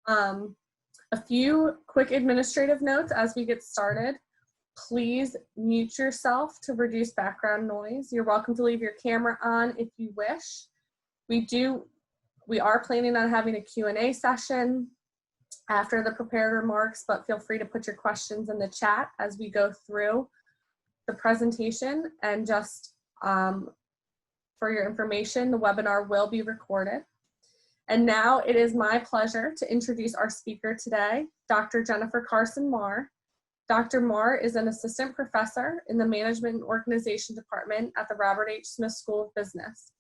A few quick administrative notes as we get started. Please mute yourself to reduce background noise. You're welcome to leave your camera on if you wish. We are planning on having a Q&A session after the prepared remarks, but feel free to put your questions in the chat as we go through the presentation. And just for your information, the webinar will be recorded. And now it is my pleasure to introduce our speaker today, Dr. Jennifer Carson Marr. Dr. Marr is an assistant professor in the Management and Organization Department at the Robert H. Smith School of Business.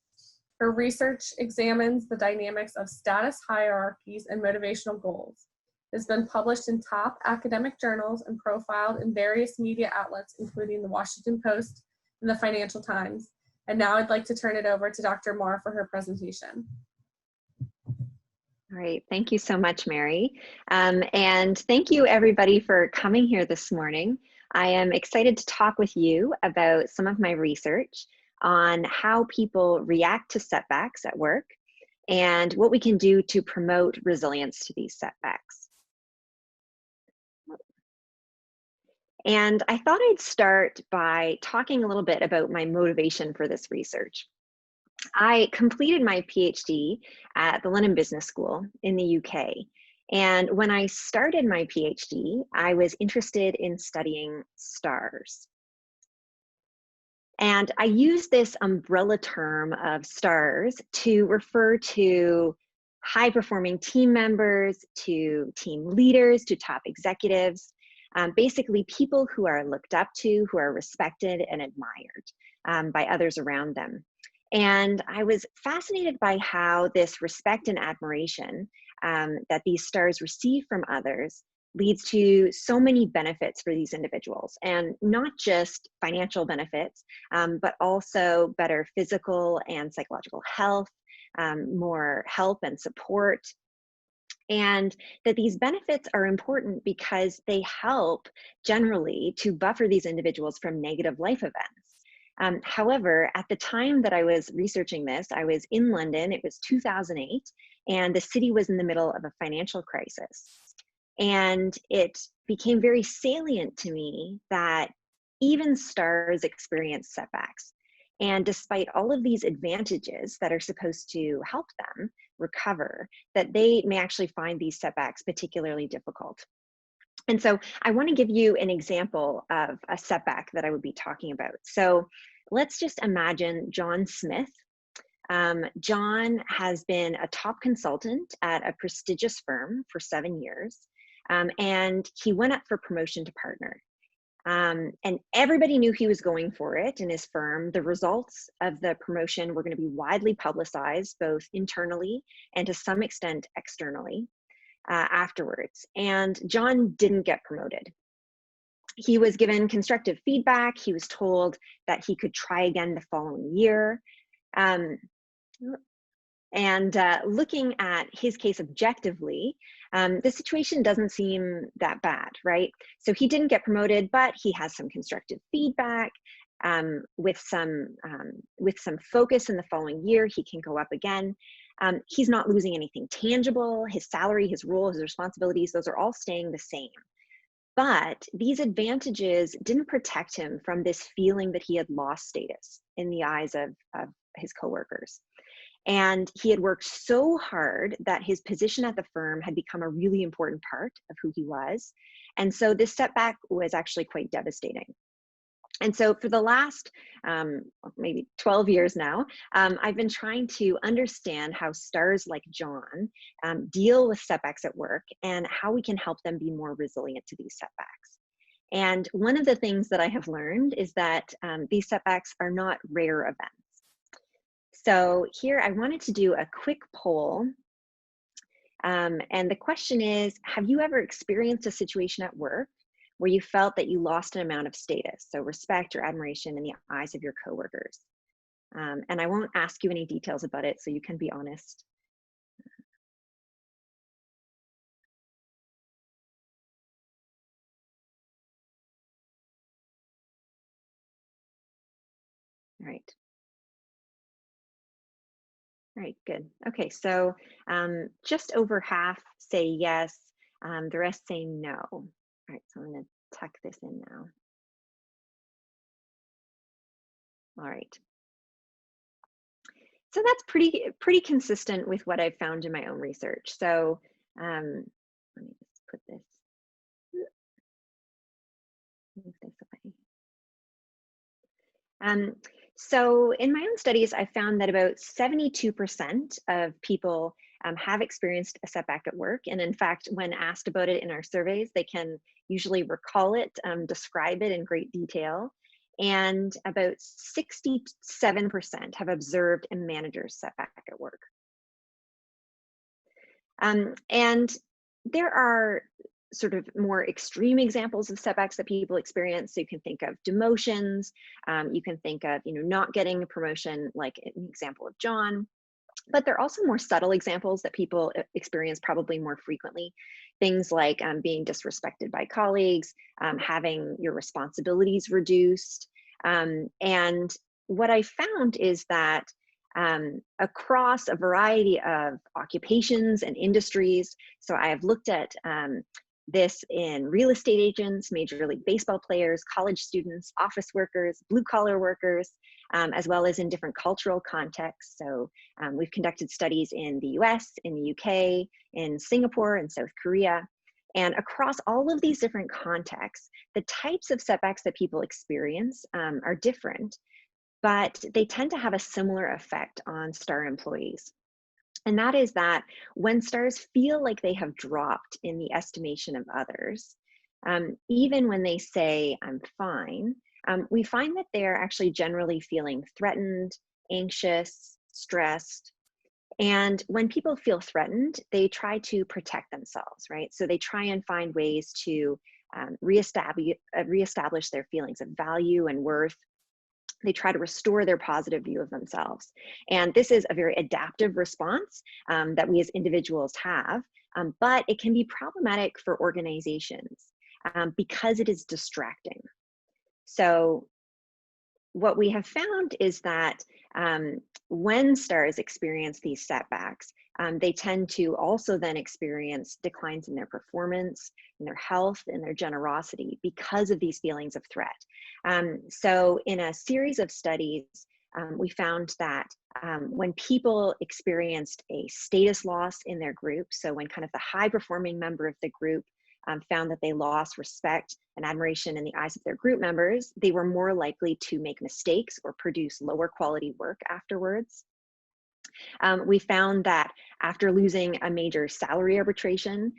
Her research examines the dynamics of status hierarchies and motivational goals. It has been published in top academic journals and profiled in various media outlets, including the Washington Post and the Financial Times. And now I'd like to turn it over to Dr. Marr for her presentation. All right, thank you so much, Mary. And thank you everybody for coming here this morning. I am excited to talk with you about some of my research on how people react to setbacks at work and what we can do to promote resilience to these setbacks. And I thought I'd start by talking a little bit about my motivation for this research. I completed my PhD at the London Business School in the UK. And when I started my PhD, I was interested in studying stars. And I use this umbrella term of stars to refer to high-performing team members, to team leaders, to top executives, basically people who are looked up to, who are respected and admired by others around them. And I was fascinated by how this respect and admiration that these stars receive from others leads to so many benefits for these individuals, and not just financial benefits, but also better physical and psychological health, more help and support. And that these benefits are important because they help generally to buffer these individuals from negative life events. However, at the time that I was researching this, I was in London, it was 2008, and the city was in the middle of a financial crisis. And it became very salient to me that even stars experience setbacks. And despite all of these advantages that are supposed to help them recover, that they may actually find these setbacks particularly difficult. And so I want to give you an example of a setback that I would be talking about. So let's just imagine John Smith. John has been a top consultant at a prestigious firm for 7 years, and he went up for promotion to partner. And everybody knew he was going for it in his firm. The results of the promotion were going to be widely publicized, both internally and to some extent externally afterwards. And John didn't get promoted. He was given constructive feedback. He was told that he could try again the following year. Looking at his case objectively, the situation doesn't seem that bad, right? So he didn't get promoted, but he has some constructive feedback. With some focus in the following year, he can go up again. He's not losing anything tangible. His salary, his role, his responsibilities, those are all staying the same. But these advantages didn't protect him from this feeling that he had lost status in the eyes of his coworkers. And he had worked so hard that his position at the firm had become a really important part of who he was. And so this setback was actually quite devastating. And so for the last maybe 12 years now, I've been trying to understand how stars like John deal with setbacks at work and how we can help them be more resilient to these setbacks. And one of the things that I have learned is that these setbacks are not rare events. So here I wanted to do a quick poll. And the question is, have you ever experienced a situation at work where you felt that you lost an amount of status, so respect or admiration in the eyes of your coworkers? And I won't ask you any details about it, so you can be honest. All right. All right, good. Okay, so just over half say yes, the rest say no. All right, so I'm going to tuck this in now. All right. So that's pretty consistent with what I've found in my own research. So let me just put this, move this away. So in my own studies, I found that about 72% of people have experienced a setback at work. And in fact, when asked about it in our surveys, they can usually recall it, describe it in great detail. And about 67% have observed a manager's setback at work. And there are sort of more extreme examples of setbacks that people experience. So you can think of demotions, you can think of not getting a promotion, like an example of John. But there are also more subtle examples that people experience probably more frequently. Things like being disrespected by colleagues, having your responsibilities reduced. And what I found is that across a variety of occupations and industries, so I have looked at this in real estate agents, Major League Baseball players, college students, office workers, blue collar workers, as well as in different cultural contexts. So we've conducted studies in the US, in the UK, in Singapore, and South Korea. And across all of these different contexts, the types of setbacks that people experience are different, but they tend to have a similar effect on STAR employees. And that is that when stars feel like they have dropped in the estimation of others, even when they say, I'm fine, we find that they're actually generally feeling threatened, anxious, stressed. And when people feel threatened, they try to protect themselves, right? So they try and find ways to reestablish their feelings of value and worth. They try to restore their positive view of themselves. And this is a very adaptive response that we as individuals have, but it can be problematic for organizations because it is distracting. So what we have found is that when stars experience these setbacks, they tend to also then experience declines in their performance, in their health, in their generosity because of these feelings of threat. So in a series of studies, we found that when people experienced a status loss in their group, so when kind of the high performing member of the group found that they lost respect and admiration in the eyes of their group members, they were more likely to make mistakes or produce lower quality work afterwards. We found that after losing a major salary arbitration,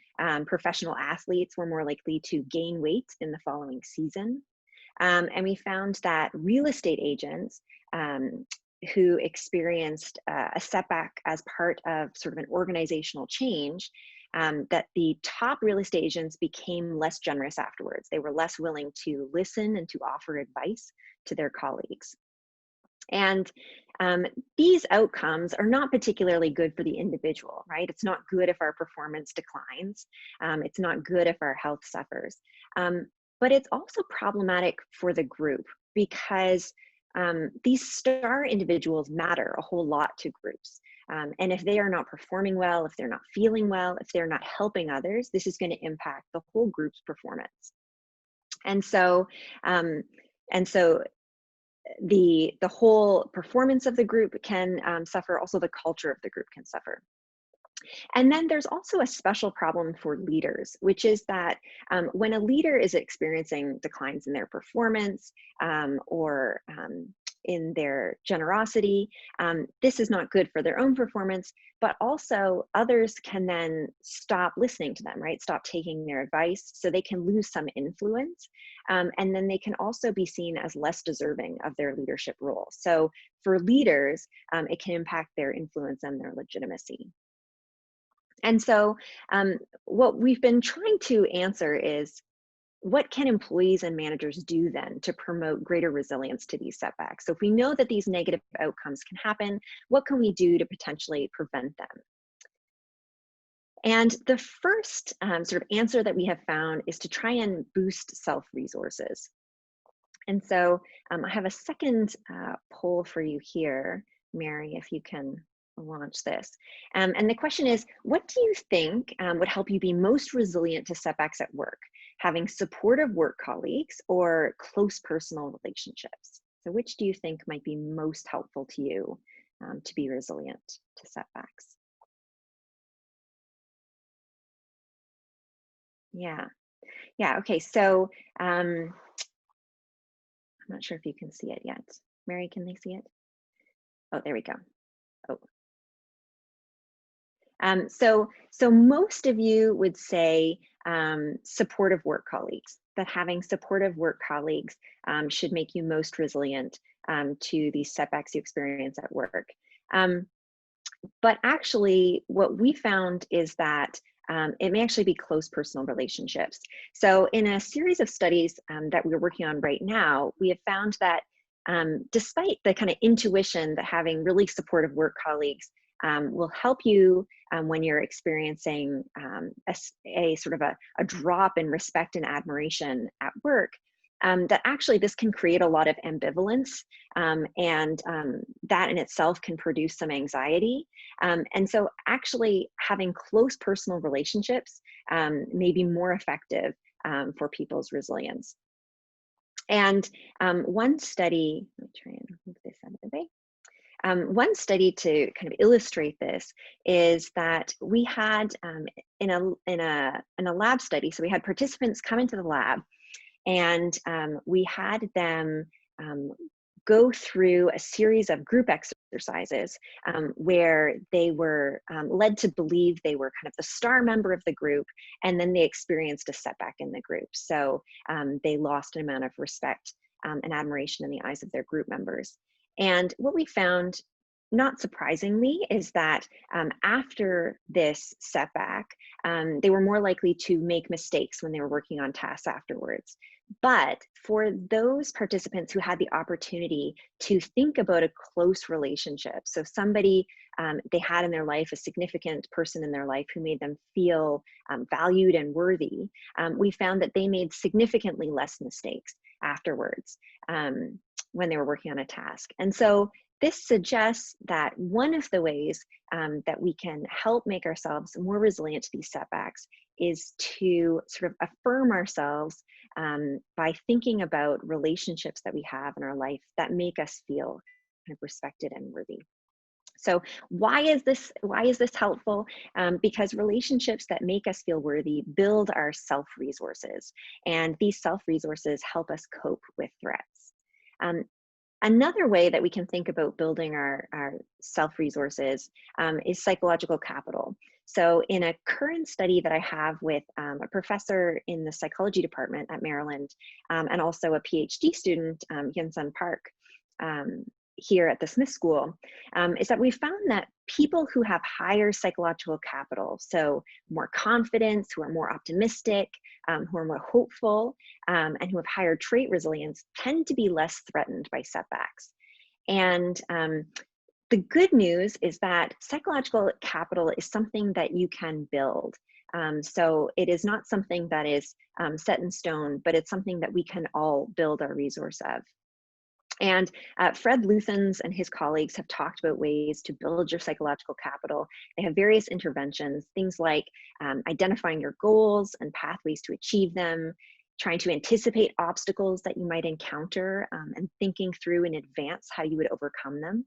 professional athletes were more likely to gain weight in the following season. And we found that real estate agents who experienced a setback as part of sort of an organizational change, that the top real estate agents became less generous afterwards. They were less willing to listen and to offer advice to their colleagues. And these outcomes are not particularly good for the individual, right? It's not good if our performance declines. It's not good if our health suffers. But it's also problematic for the group because these star individuals matter a whole lot to groups. And if they are not performing well, if they're not feeling well, if they're not helping others, this is going to impact the whole group's performance. And so the whole performance of the group can suffer. Also, the culture of the group can suffer. And then there's also a special problem for leaders, which is that when a leader is experiencing declines in their performance or in their generosity, this is not good for their own performance, but also others can then stop listening to them, right? Stop taking their advice, so they can lose some influence. And then they can also be seen as less deserving of their leadership role. So for leaders, it can impact their influence and their legitimacy. And so what we've been trying to answer is, what can employees and managers do then to promote greater resilience to these setbacks? So if we know that these negative outcomes can happen, what can we do to potentially prevent them? And the first sort of answer that we have found is to try and boost self-resources. And so I have a second poll for you here, Mary, if you can launch this. And the question is, what do you think would help you be most resilient to setbacks at work? Having supportive work colleagues or close personal relationships? So which do you think might be most helpful to you to be resilient to setbacks? Yeah, yeah, okay, so I'm not sure if you can see it yet. Mary, can they see it? Oh, there we go. Oh, so most of you would say supportive work colleagues, that having supportive work colleagues should make you most resilient to these setbacks you experience at work. Um, but actually, what we found is that it may actually be close personal relationships. So in a series of studies that we're working on right now, we have found that despite the kind of intuition that having really supportive work colleagues will help you when you're experiencing a sort of a drop in respect and admiration at work, that actually this can create a lot of ambivalence, and that in itself can produce some anxiety. And so actually having close personal relationships may be more effective for people's resilience. And one study, let me try and move this out of the way. One study to kind of illustrate this is that we had in a lab study, so we had participants come into the lab, and we had them go through a series of group exercises where they were led to believe they were kind of the star member of the group, and then they experienced a setback in the group. So they lost an amount of respect and admiration in the eyes of their group members. And what we found, not surprisingly, is that after this setback, they were more likely to make mistakes when they were working on tasks afterwards. But for those participants who had the opportunity to think about a close relationship, so somebody they had in their life, a significant person in their life who made them feel valued and worthy, we found that they made significantly less mistakes afterwards when they were working on a task. And so this suggests that one of the ways that we can help make ourselves more resilient to these setbacks is to sort of affirm ourselves by thinking about relationships that we have in our life that make us feel kind of respected and worthy. So why is this helpful? Because relationships that make us feel worthy build our self-resources, and these self-resources help us cope with threats. Another way that we can think about building our self-resources is psychological capital. So in a current study that I have with a professor in the psychology department at Maryland, and also a PhD student, Hyun-Sun Park, here at the Smith School, is that we found that people who have higher psychological capital, so more confidence, who are more optimistic, who are more hopeful, and who have higher trait resilience, tend to be less threatened by setbacks. And the good news is that psychological capital is something that you can build. So it is not something that is set in stone, but it's something that we can all build our resource of. And Fred Luthans and his colleagues have talked about ways to build your psychological capital. They have various interventions, things like identifying your goals and pathways to achieve them, trying to anticipate obstacles that you might encounter, and thinking through in advance how you would overcome them.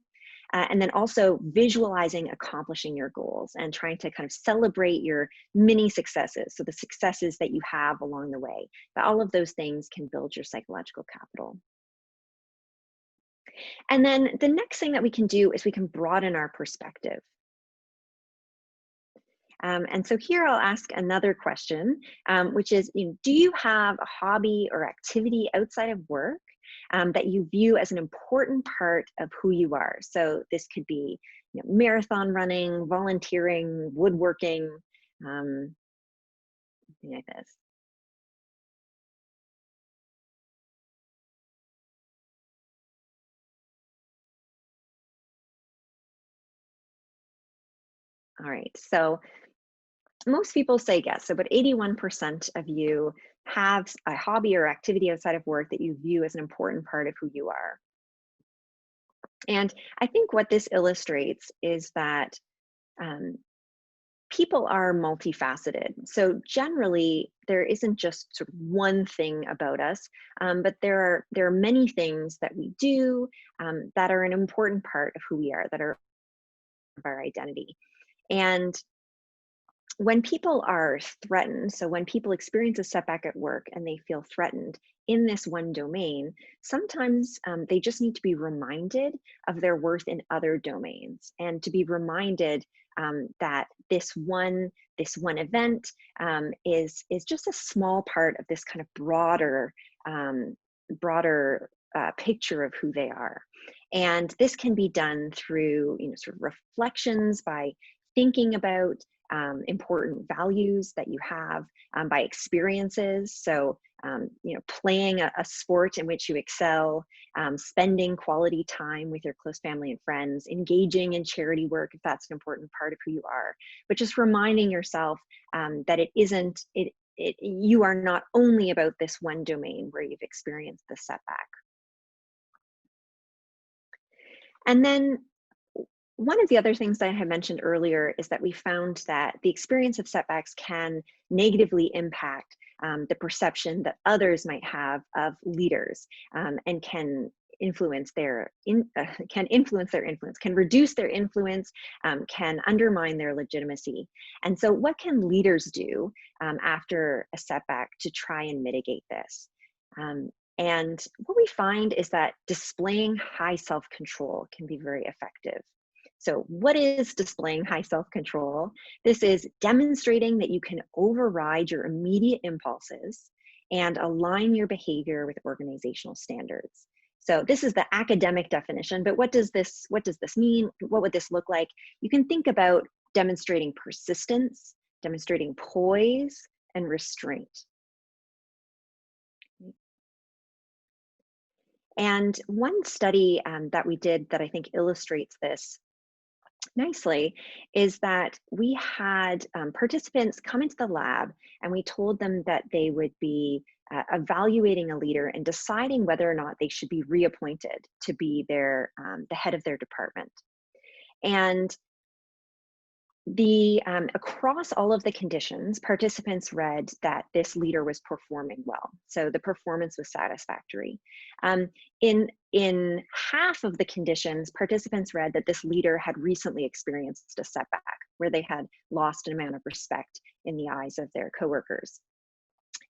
And then also visualizing accomplishing your goals and trying to kind of celebrate your mini successes. So the successes that you have along the way, but all of those things can build your psychological capital. And then the next thing that we can do is we can broaden our perspective. And so here I'll ask another question, which is, do you have a hobby or activity outside of work that you view as an important part of who you are? So this could be marathon running, volunteering, woodworking, something like this. All right, so most people say yes. So about 81% of you have a hobby or activity outside of work that you view as an important part of who you are. And I think what this illustrates is that um, people are multifaceted. So generally, there isn't just sort of one thing about us, but there are many things that we do that are an important part of who we are, that are of our identity. And when people are threatened, so when people experience a setback at work and they feel threatened in this one domain, sometimes they just need to be reminded of their worth in other domains, and to be reminded that this one event is just a small part of this kind of broader picture of who they are. And this can be done through, sort of reflections, by thinking about important values that you have, by experiences. So, playing a sport in which you excel, spending quality time with your close family and friends, engaging in charity work if that's an important part of who you are. But just reminding yourself that you are not only about this one domain where you've experienced the setback. And then one of the other things that I had mentioned earlier is that we found that the experience of setbacks can negatively impact the perception that others might have of leaders, and can influence their influence, can reduce their influence, can undermine their legitimacy. And so what can leaders do after a setback to try and mitigate this? And what we find is that displaying high self-control can be very effective. So what is displaying high self-control? This is demonstrating that you can override your immediate impulses and align your behavior with organizational standards. So this is the academic definition, but what does this mean? What would this look like? You can think about demonstrating persistence, demonstrating poise, and restraint. And one study that we did that I think illustrates this nicely is that we had participants come into the lab, and we told them that they would be evaluating a leader and deciding whether or not they should be reappointed to be the head of their department. And across all of the conditions, participants read that this leader was performing well. So the performance was satisfactory. In half of the conditions, participants read that this leader had recently experienced a setback where they had lost an amount of respect in the eyes of their coworkers.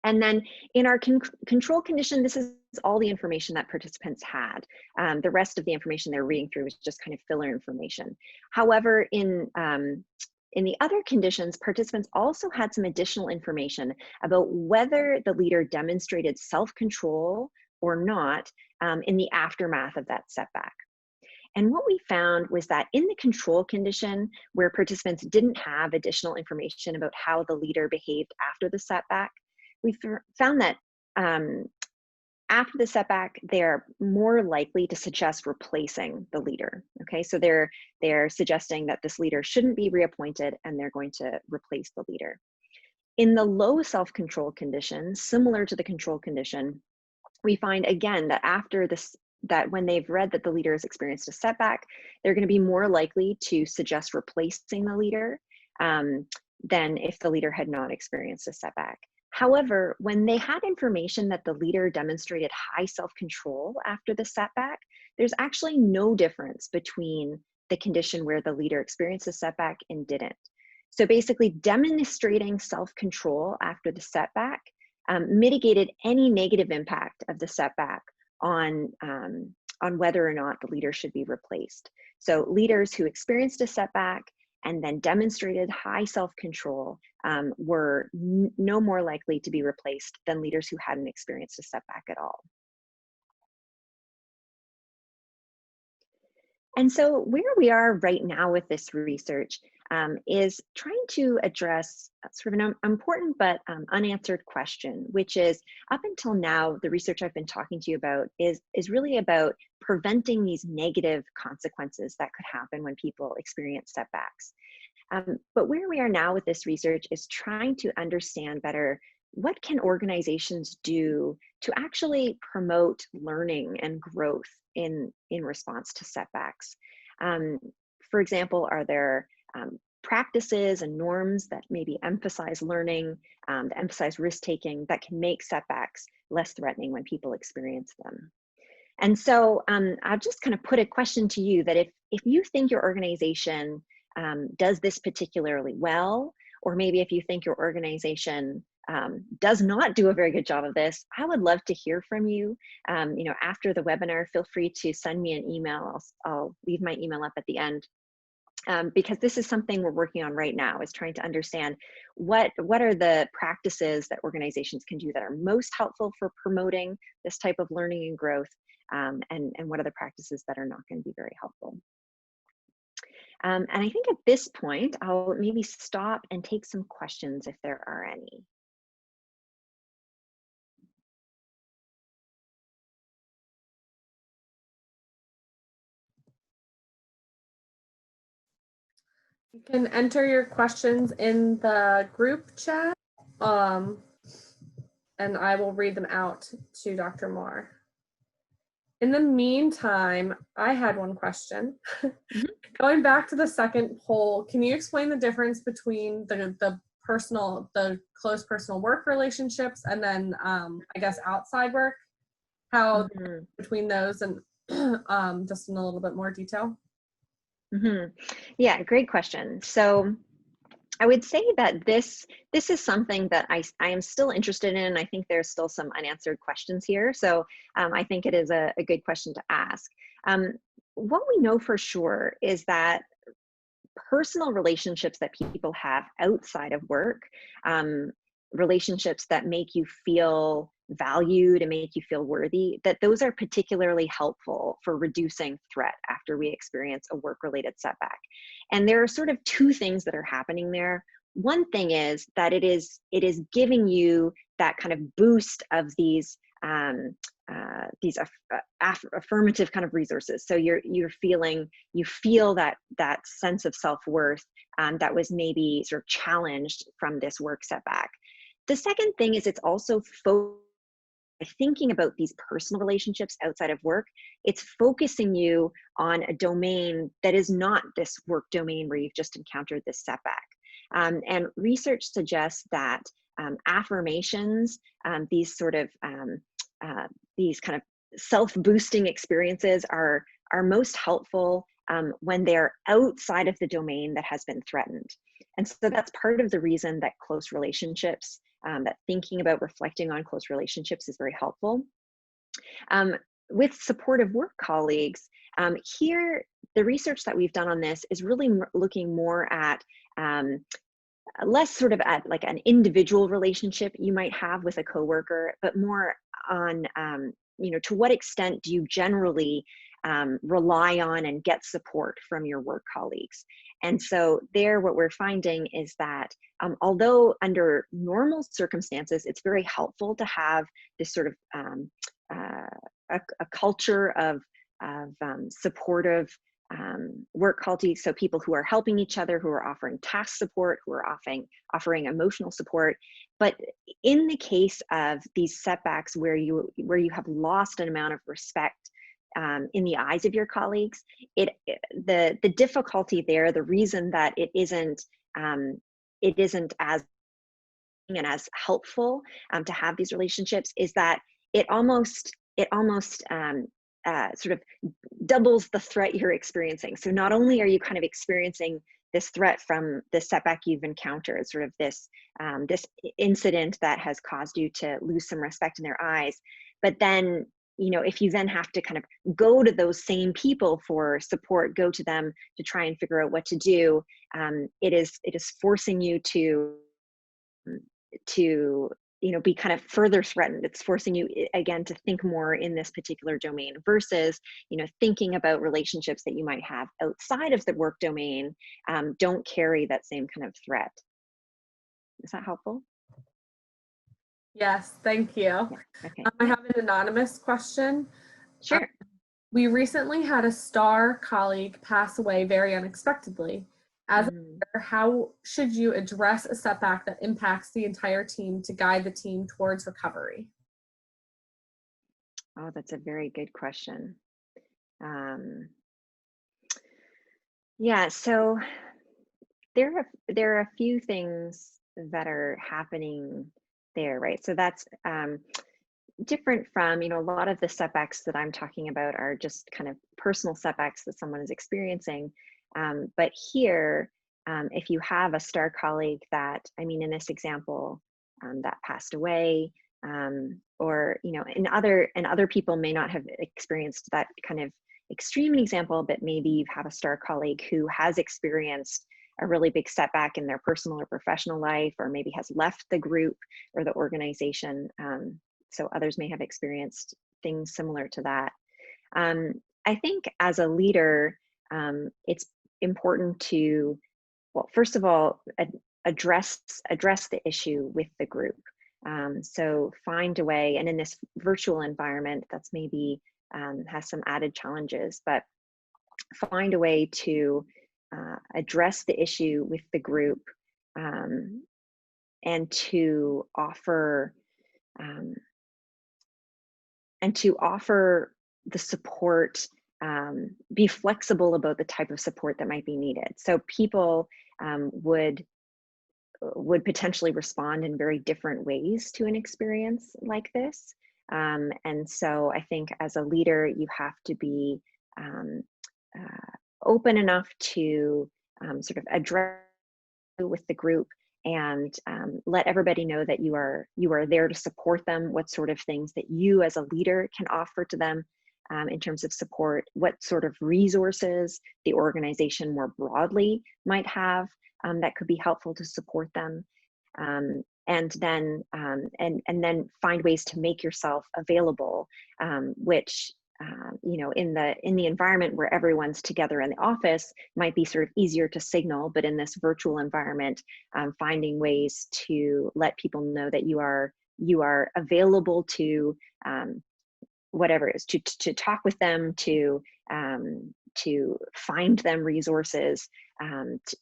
And then in our control condition, this is all the information that participants had. The rest of the information they're reading through is just kind of filler information. However, in the other conditions, participants also had some additional information about whether the leader demonstrated self-control or not in the aftermath of that setback. And what we found was that in the control condition, where participants didn't have additional information about how the leader behaved after the setback, we found that after the setback, they're more likely to suggest replacing the leader. Okay, so they're suggesting that this leader shouldn't be reappointed, and they're going to replace the leader. In the low self-control condition, similar to the control condition, we find again that that when they've read that the leader has experienced a setback, they're going to be more likely to suggest replacing the leader than if the leader had not experienced a setback. However, when they had information that the leader demonstrated high self-control after the setback, there's actually no difference between the condition where the leader experienced a setback and didn't. So basically, demonstrating self-control after the setback mitigated any negative impact of the setback on whether or not the leader should be replaced. So leaders who experienced a setback and then demonstrated high self-control were no more likely to be replaced than leaders who hadn't experienced a setback at all. And so where we are right now with this research is trying to address sort of an important but unanswered question, which is, up until now, the research I've been talking to you about is really about preventing these negative consequences that could happen when people experience setbacks. But where we are now with this research is trying to understand better, what can organizations do to actually promote learning and growth in response to setbacks. For example, are there practices and norms that maybe emphasize learning, that emphasize risk-taking, that can make setbacks less threatening when people experience them? And so I'll just kind of put a question to you that if you think your organization does this particularly well, or maybe if you think your organization does not do a very good job of this, I would love to hear from you. After the webinar, feel free to send me an email. I'll leave my email up at the end. Because this is something we're working on right now, is trying to understand what are the practices that organizations can do that are most helpful for promoting this type of learning and growth, and what are the practices that are not going to be very helpful. And I think at this point, I'll maybe stop and take some questions if there are any. You can enter your questions in the group chat, and I will read them out to Dr. Moore. In the meantime, I had one question. Going back to the second poll, can you explain the difference between the close personal work relationships and then I guess outside work? How between those and just in a little bit more detail? Yeah, great question. So I would say that this is something that I am still interested in. I think there's still some unanswered questions here. So I think it is a good question to ask. What we know for sure is that personal relationships that people have outside of work, relationships that make you feel valued and make you feel worthy, that those are particularly helpful for reducing threat after we experience a work-related setback. And there are sort of two things that are happening there. One thing is that it is giving you that kind of boost of these affirmative kind of resources. So you feel that sense of self-worth that was maybe sort of challenged from this work setback. The second thing is it's also thinking about these personal relationships outside of work. It's focusing you on a domain that is not this work domain where you've just encountered this setback. And research suggests that affirmations, these kind of self-boosting experiences are most helpful when they're outside of the domain that has been threatened. And so that's part of the reason that close relationships, that thinking about reflecting on close relationships is very helpful. With supportive work colleagues, here, the research that we've done on this is really looking more at less sort of at like an individual relationship you might have with a coworker, but more on, to what extent do you generally rely on and get support from your work colleagues. And so there, what we're finding is that although under normal circumstances, it's very helpful to have this sort of a culture of supportive work colleagues, so people who are helping each other, who are offering task support, who are offering emotional support. But in the case of these setbacks where you have lost an amount of respect in the eyes of your colleagues, the difficulty there, the reason that it isn't as and as helpful to have these relationships is that it almost sort of doubles the threat you're experiencing. So not only are you kind of experiencing this threat from the setback you've encountered, sort of this incident that has caused you to lose some respect in their eyes, but then, if you then have to kind of go to those same people for support, go to them to try and figure out what to do, it is forcing you to be kind of further threatened. It's forcing you again to think more in this particular domain versus, thinking about relationships that you might have outside of the work domain don't carry that same kind of threat. Is that helpful? Yes, thank you. Yeah, okay. I have an anonymous question. Sure. We recently had a STAR colleague pass away very unexpectedly. As a leader, how should you address a setback that impacts the entire team to guide the team towards recovery? Oh, that's a very good question. Yeah, so there are a few things that are happening there, right? So that's different from, a lot of the setbacks that I'm talking about are just kind of personal setbacks that someone is experiencing. But here, if you have a STAR colleague that, in this example, that passed away, or and other people may not have experienced that kind of extreme example, but maybe you have a STAR colleague who has experienced a really big setback in their personal or professional life, or maybe has left the group or the organization. So others may have experienced things similar to that. I think as a leader, it's important to, well, first of all, address the issue with the group. So find a way, and in this virtual environment, that's maybe has some added challenges, but find a way to address the issue with the group, and to offer the support, be flexible about the type of support that might be needed. So people would potentially respond in very different ways to an experience like this. And so I think as a leader, you have to be open enough to sort of address with the group, and let everybody know that you are there to support them, what sort of things that you as a leader can offer to them in terms of support, what sort of resources the organization more broadly might have that could be helpful to support them, and then find ways to make yourself available, which in the environment where everyone's together in the office might be sort of easier to signal, but in this virtual environment, finding ways to let people know that you are available to whatever it is, to talk with them, to find them resources.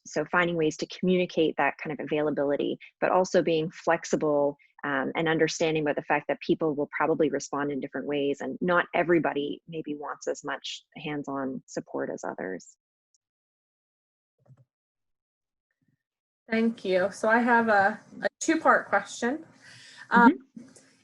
So finding ways to communicate that kind of availability, but also being flexible, and understanding about the fact that people will probably respond in different ways, and not everybody maybe wants as much hands-on support as others. Thank you. So I have a two-part question.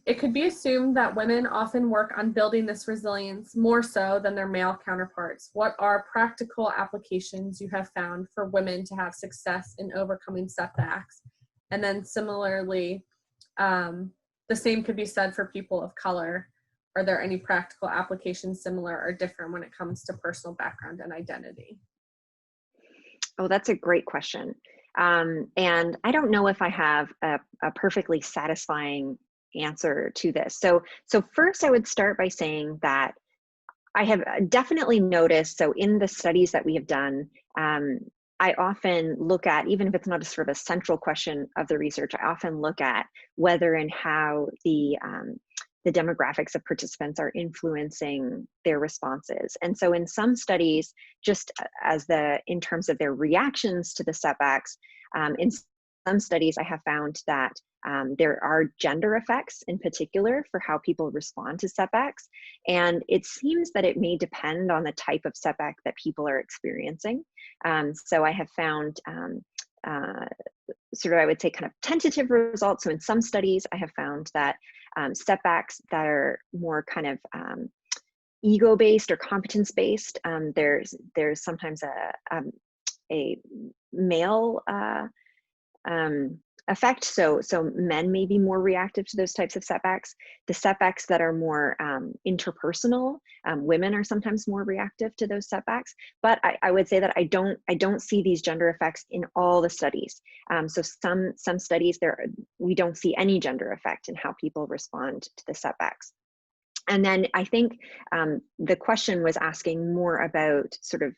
It could be assumed that women often work on building this resilience more so than their male counterparts. What are practical applications you have found for women to have success in overcoming setbacks? And then similarly, the same could be said for people of color. Are there any practical applications similar or different when it comes to personal background and identity? Oh, that's a great question. And I don't know if I have a perfectly satisfying answer to this. So first I would start by saying that I have definitely noticed, so in the studies that we have done, I often look at, even if it's not a sort of a central question of the research, I often look at whether and how the demographics of participants are influencing their responses. And so in some studies, just in terms of their reactions to the setbacks, in some studies I have found that there are gender effects in particular for how people respond to setbacks. And it seems that it may depend on the type of setback that people are experiencing. So I have found sort of, I would say, kind of tentative results. So in some studies, I have found that setbacks that are more kind of ego-based or competence-based, there's sometimes a male effect. So men may be more reactive to those types of setbacks. The setbacks that are more interpersonal, women are sometimes more reactive to those setbacks. But I would say that I don't see these gender effects in all the studies. So some studies we don't see any gender effect in how people respond to the setbacks. And then I think the question was asking more about sort of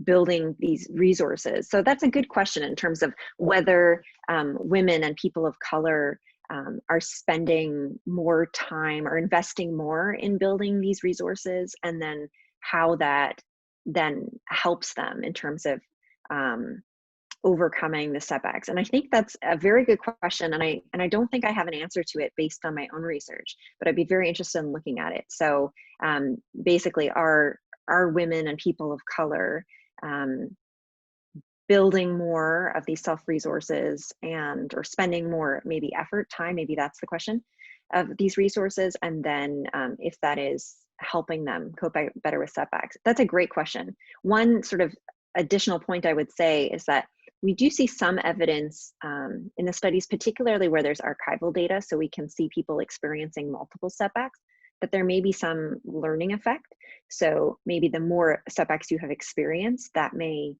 building these resources. So that's a good question in terms of whether women and people of color are spending more time or investing more in building these resources, and then how that then helps them in terms of overcoming the setbacks? And I think that's a very good question. And I don't think I have an answer to it based on my own research, but I'd be very interested in looking at it. So basically, are women and people of color building more of these self-resources or spending more maybe effort, time, maybe that's the question, of these resources, and then if that is helping them cope better with setbacks? That's a great question. One sort of additional point I would say is that we do see some evidence in the studies, particularly where there's archival data, so we can see people experiencing multiple setbacks, that there may be some learning effect. So maybe the more setbacks you have experienced, that may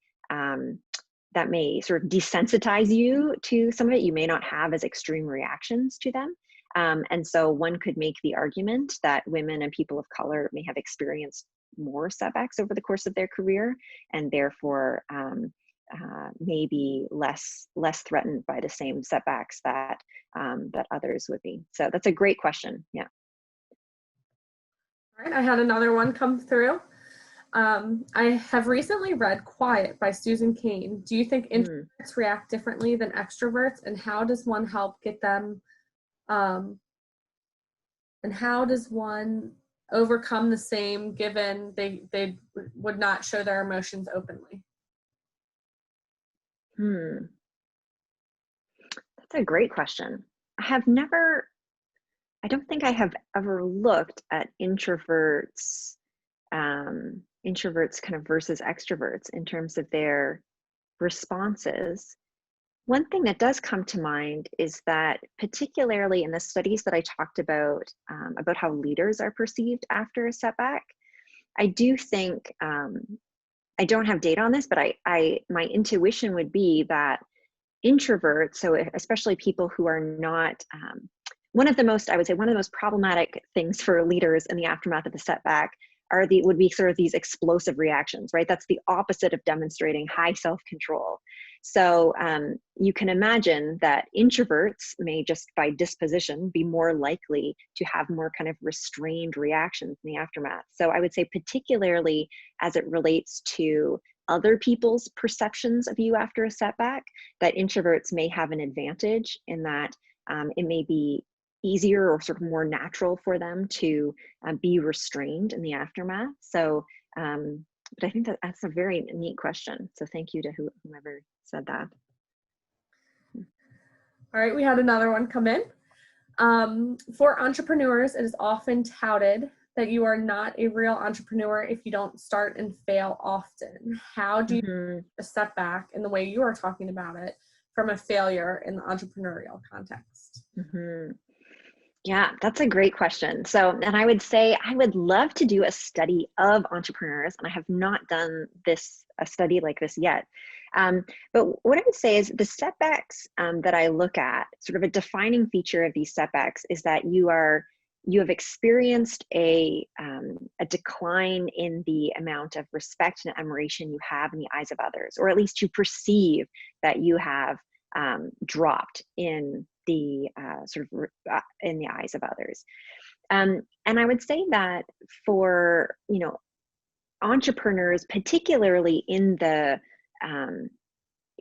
sort of desensitize you to some of it. You may not have as extreme reactions to them. And so one could make the argument that women and people of color may have experienced more setbacks over the course of their career, and therefore may be less threatened by the same setbacks that others would be. So that's a great question. Yeah. All right, I had another one come through. I have recently read Quiet by Susan Cain. Do you think introverts react differently than extroverts, and how does one help get them, and how does one overcome the same given they would not show their emotions openly? That's a great question. I don't think I have ever looked at introverts kind of versus extroverts in terms of their responses. One thing that does come to mind is that, particularly in the studies that I talked about how leaders are perceived after a setback, I do think, I don't have data on this, but my intuition would be that introverts, so especially people who are not, one of the most problematic things for leaders in the aftermath of a setback would be sort of these explosive reactions, right? That's the opposite of demonstrating high self-control. So you can imagine that introverts may just by disposition be more likely to have more kind of restrained reactions in the aftermath. So I would say, particularly as it relates to other people's perceptions of you after a setback, that introverts may have an advantage in that it may be easier or sort of more natural for them to be restrained in the aftermath. So, but I think that's a very neat question. So thank you to whomever said that. All right, we had another one come in. For entrepreneurs, it is often touted that you are not a real entrepreneur if you don't start and fail often. How do you a setback in the way you are talking about it from a failure in the entrepreneurial context? Yeah, that's a great question. So, and I would say I would love to do a study of entrepreneurs, and I have not done a study like this yet. But what I would say is the setbacks that I look at, sort of a defining feature of these setbacks, is that you have experienced a decline in the amount of respect and admiration you have in the eyes of others, or at least you perceive that you have dropped in the in the eyes of others. And I would say that for entrepreneurs, particularly in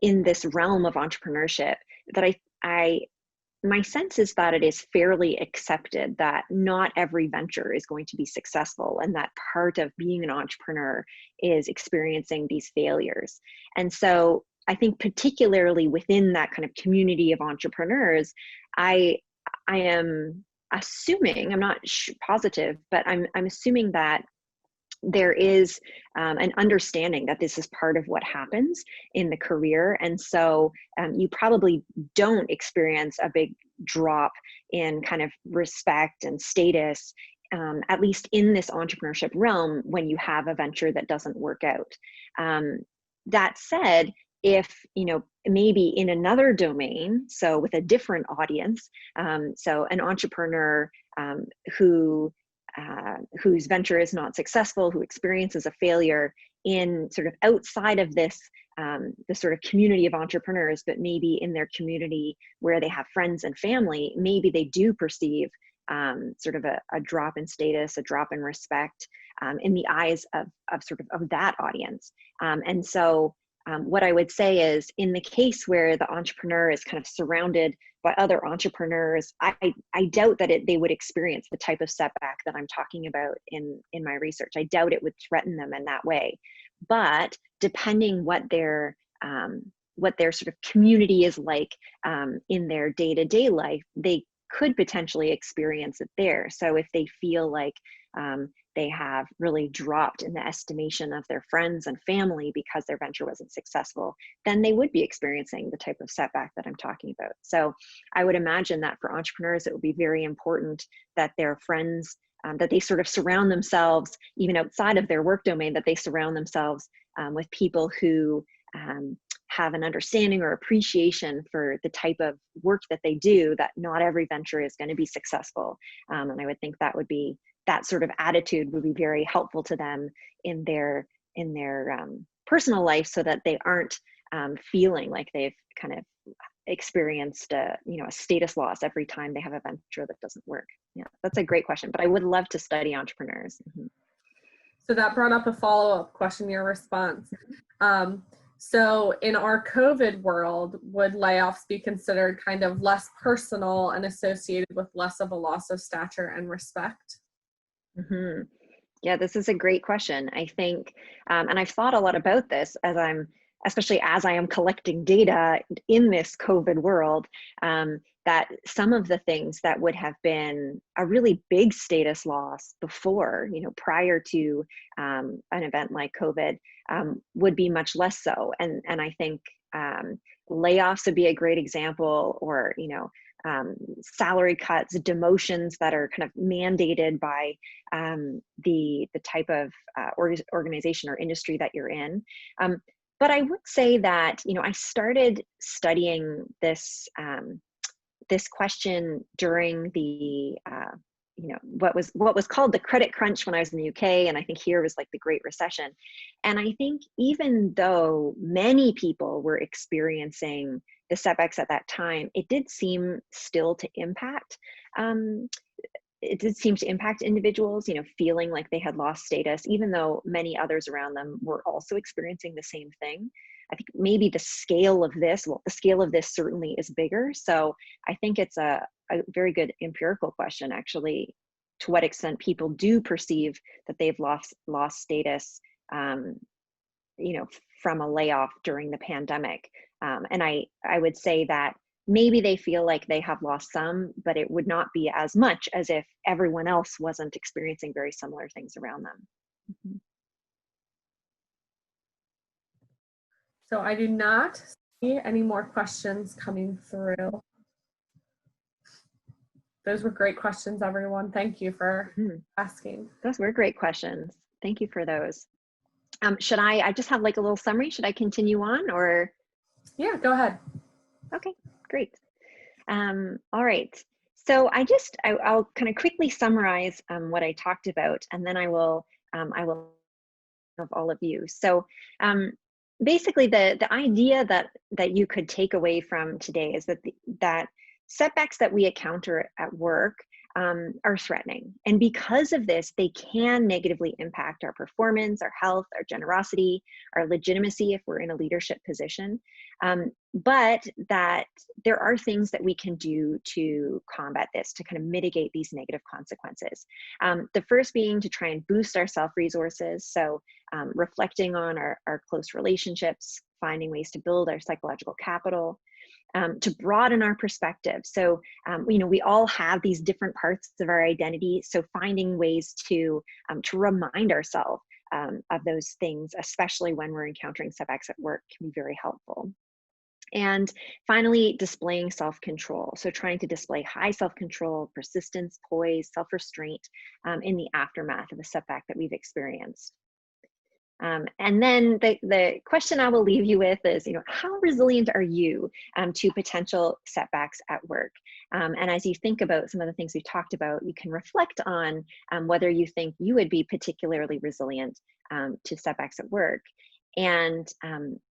this realm of entrepreneurship, that my sense is that it is fairly accepted that not every venture is going to be successful, and that part of being an entrepreneur is experiencing these failures. And so I think particularly within that kind of community of entrepreneurs, I am assuming, I'm not positive, but I'm assuming that there is an understanding that this is part of what happens in the career. And so you probably don't experience a big drop in kind of respect and status, at least in this entrepreneurship realm, when you have a venture that doesn't work out. That said, if maybe in another domain, so with a different audience, so an entrepreneur whose venture is not successful, who experiences a failure in sort of outside of this sort of community of entrepreneurs, but maybe in their community where they have friends and family, maybe they do perceive sort of a drop in status, a drop in respect in the eyes of that audience. And so what I would say is, in the case where the entrepreneur is kind of surrounded by other entrepreneurs, I doubt that they would experience the type of setback that I'm talking about in my research. I doubt it would threaten them in that way. But depending what their sort of community is like in their day-to-day life, they could potentially experience it there. So if they feel like they have really dropped in the estimation of their friends and family because their venture wasn't successful, then they would be experiencing the type of setback that I'm talking about. So I would imagine that for entrepreneurs, it would be very important that their friends, that they sort of surround themselves, even outside of their work domain, that they surround themselves with people who have an understanding or appreciation for the type of work that they do, that not every venture is going to be successful. And I would think that sort of attitude would be very helpful to them in their personal life, so that they aren't feeling like they've kind of experienced a status loss every time they have a venture that doesn't work. Yeah, that's a great question, but I would love to study entrepreneurs. Mm-hmm. So that brought up a follow-up question, your response. So in our COVID world, would layoffs be considered kind of less personal and associated with less of a loss of stature and respect? Mm-hmm. Yeah, this is a great question. I think, and I've thought a lot about this especially as I am collecting data in this COVID world, that some of the things that would have been a really big status loss before, prior to an event like COVID, would be much less so. And I think layoffs would be a great example, or, salary cuts, demotions that are kind of mandated by the type of organization or industry that you're in. But I would say that, I started studying this question during the what was called the credit crunch when I was in the UK, and I think here was like the Great Recession. And I think even though many people were experiencing the setbacks at that time, it did seem still to impact individuals, feeling like they had lost status, even though many others around them were also experiencing the same thing. I think maybe the scale of this certainly is bigger. So I think it's a very good empirical question, actually, to what extent people do perceive that they've lost status, from a layoff during the pandemic. And I would say that maybe they feel like they have lost some, but it would not be as much as if everyone else wasn't experiencing very similar things around them. Mm-hmm. So I do not see any more questions coming through. Those were great questions, everyone. Thank you for asking. Those were great questions. Thank you for those. Should I just have like a little summary? Should I continue on, or? Yeah, go ahead. Okay, great. All right. So I'll kind of quickly summarize what I talked about, and then I will of all of you. So basically, the idea that you could take away from today is that setbacks that we encounter at work are threatening. And because of this, they can negatively impact our performance, our health, our generosity, our legitimacy if we're in a leadership position. But that there are things that we can do to combat this, to kind of mitigate these negative consequences. The first being to try and boost our self-resources. So reflecting on our close relationships, finding ways to build our psychological capital, to broaden our perspective. So, we all have these different parts of our identity. So finding ways to remind ourselves of those things, especially when we're encountering setbacks at work, can be very helpful. And finally, displaying self-control. So trying to display high self-control, persistence, poise, self-restraint in the aftermath of a setback that we've experienced. And then the question I will leave you with is, how resilient are you to potential setbacks at work? And as you think about some of the things we've talked about, you can reflect on whether you think you would be particularly resilient to setbacks at work. And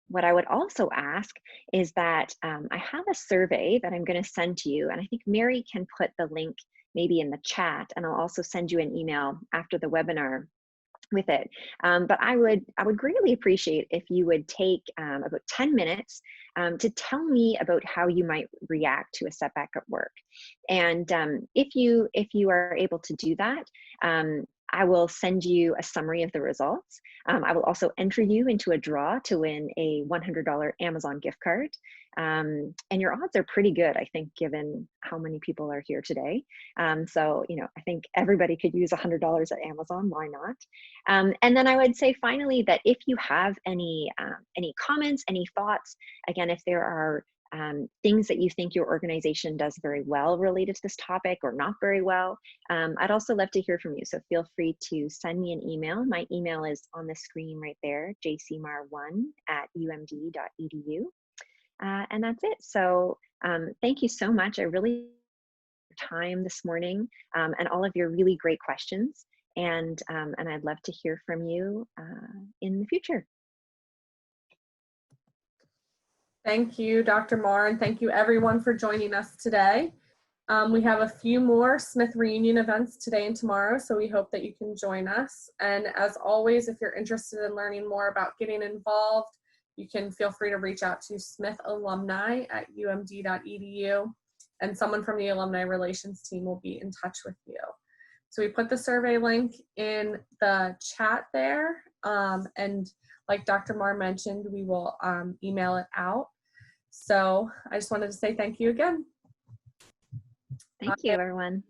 what I would also ask is that I have a survey that I'm going to send to you, and I think Mary can put the link maybe in the chat, and I'll also send you an email after the webinar. with it. But I would greatly appreciate if you would take about 10 minutes to tell me about how you might react to a setback at work. And if you are able to do that, I will send you a summary of the results. I will also enter you into a draw to win a $100 Amazon gift card. And your odds are pretty good, I think, given how many people are here today. So, you know, I think everybody could use $100 at Amazon. Why not? And then I would say finally that if you have any comments, any thoughts, again, if there are things that you think your organization does very well related to this topic or not very well, I'd also love to hear from you. So feel free to send me an email. My email is on the screen right there, jcmar1@umd.edu. And that's it. So thank you so much. I really time this morning and all of your really great questions. And I'd love to hear from you in the future. Thank you, Dr. Marr, and thank you everyone for joining us today. We have a few more Smith reunion events today and tomorrow, so we hope that you can join us. And as always, if you're interested in learning more about getting involved, you can feel free to reach out to smithalumni@umd.edu, and someone from the Alumni Relations team will be in touch with you. So we put the survey link in the chat there, and like Dr. Marr mentioned, we will email it out. So I just wanted to say thank you again. Thank you, everyone.